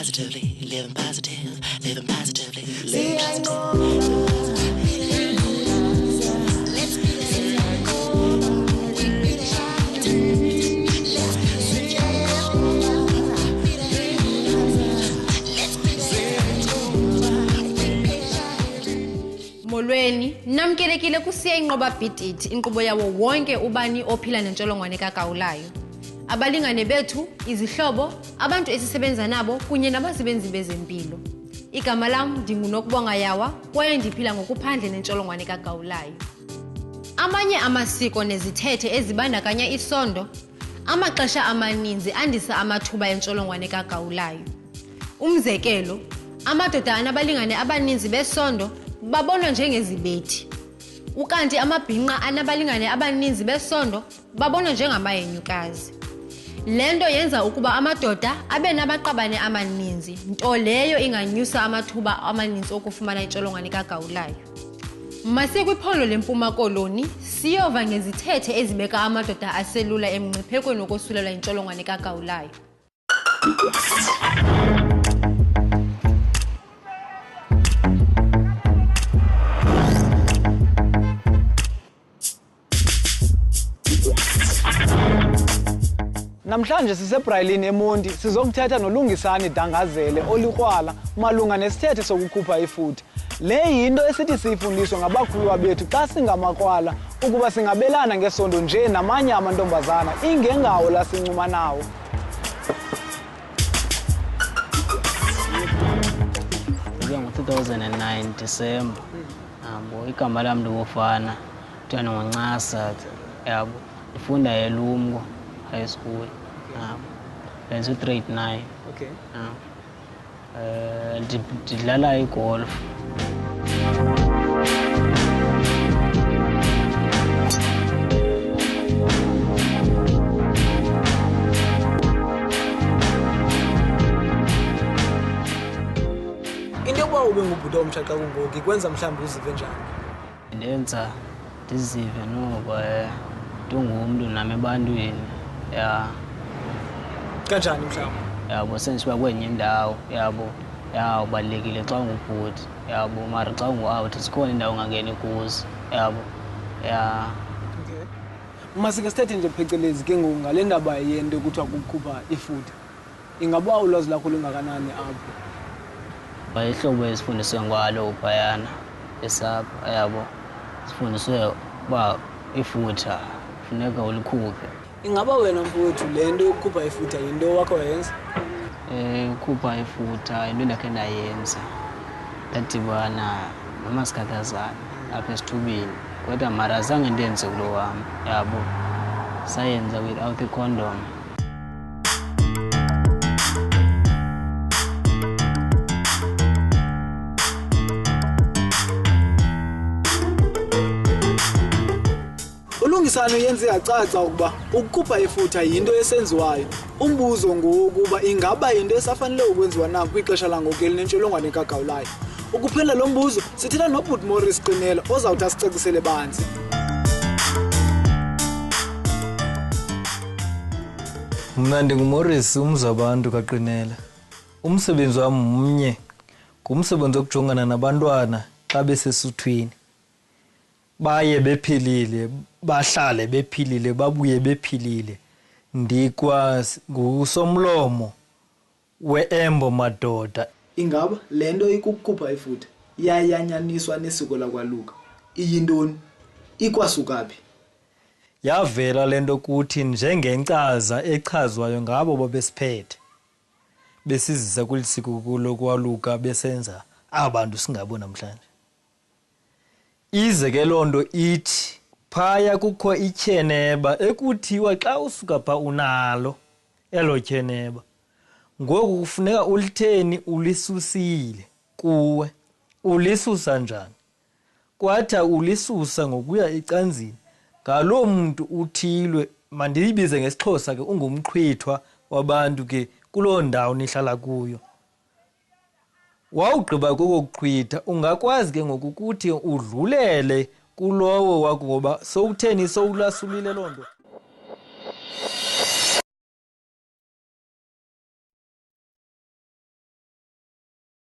positively, living positive, living positively, living positive. Molweni, namkelekile ku Siyayinqoba Beat It, inkqubo yawo wonke ubani ophila nentsholongwane kagawulayo. Abalingane bethu, izihlobo, abantu esisebenza nabo kunye nabasebenzi bezempilo. Igama lam ndingunokubonga yawa kwaye ndiphila ngokuphandle nentsholongwane kagawulayo. Amanye amasiko nezithethe ezibandakanya isondo, amaxesha amaninzi andisa amathuba entsholongwane kagawulayo. Umzekelo, amadoda anabalingane abaninzi besondo babonwa njengezibethi. Ukanti amabhinqa anabalingane abaninzi besondo babonwa njengamayenyukazi. Lento yenza ukuba amadoda abe nabaqabane amaninzi, nto leyo inganyusa amathuba amaninzi okufumana intsholongwane kagawulayo. Masekwiphondo lempuma koloni siyova ngezithethe ezibeka amadoda aselula emngciphekweni wokosulelwa intsholongwane kagawulayo. Namhlanje siseBrailini eMonti sizokuthetha noLungisani Dangazele olikrwala malunga nesithethe sokukhupha ifutha. Le yinto esithi siyifundiswe ngabakhuluwa bethu xa singamakrwala ukuba singabelana ngesondo nje namanye amantombazana ingengawo lasincuma nawo. Ngo-2009 December igama lami lobufana kuthiwa ngoNcasa yabo ndifunda eLumko High School. Benzo grade 9. Okay. Didlala igolf. Into yokuba ube ngubhuti omtsha xa kungoku ikwenza mhlawumbi uzive njani? Ndenza ndizive noba ndingumntu nami ebantwini. Kanjani mhlawumbi? Yabo senisiba kwenye indawo yabo ubalekile xa ungubhuti yabo mara xa ungu-out sikhona indawo ongangeni kuzo yabo Okay. Masike sithethe nje phecelezi ke ngoku ngale ndaba yento kuthiwa kukhupha ifutha. Ingaba ulwazi lakho lungakanani apho? Ihlobo esifundiswe ngalo phayana esapha yabo sifundiswe uba ifutha funeka ulikhuphe. Ingaba wena mfowethu le nto yokukhupha ifutha yinto wakho wayenza? Ukukhupha ifutha into endakhe ndayenza ndadibana namasikhathazana apha esithubeni kodwa mara zange ndenze kulo wam yabo sayenza without i-condom. ULungisani uyenze yacaca ukuba ukukhupha ifutha yinto esenziwayo. Umbuzo ngokuba ingaba into esafanele ukwenziwa na kwixesha langoku elinentsholongwane kagawulayo. Ukuphendula lo mbuzo sithetha noBhuti Morris Qinela ozawuthi asicacisele banzi. Mna ndinguMorris umzabantu kaQinela. Umsebenzi wami mnye ngumsebenzi wokujongana nabantwana xa besesuthwini. Baye bephilile, bahlale bephilile, babuye bephilile. Ngusomlomo weEmbo madoda. Ingaba le nto ikukukhupha ifutha yayanyaniswa nesiko lakwaLuka. Iyintoni? Ikwasuka phi? Yavela lento kuthi njengenkcaza echazwayo ngabo babesiphethe. Besizisa kulisiko kulo kwaLuka besenza abantu singabo namhlanje. Ize ke lonto ithi phaya kukho ityeneba ekuthiwa xa usuka pha unalo elo tyeneba. Ngoku kufuneka ulitheni ulisusile kuwe. Ulisusa njani? Kwatha ulisusa ngokuya ecanzini. Ngalo muntu uthilwe mandiyibize ngesiXhosa ke ungumqhwithwa wabantu ke kuloo ndawo nihlala kuyo. Wawugqiba kokuqhwitha ungakwazi ke ngokukuthi udlulele kulowo wakho ngoba sowutheni sowulasulile lonto.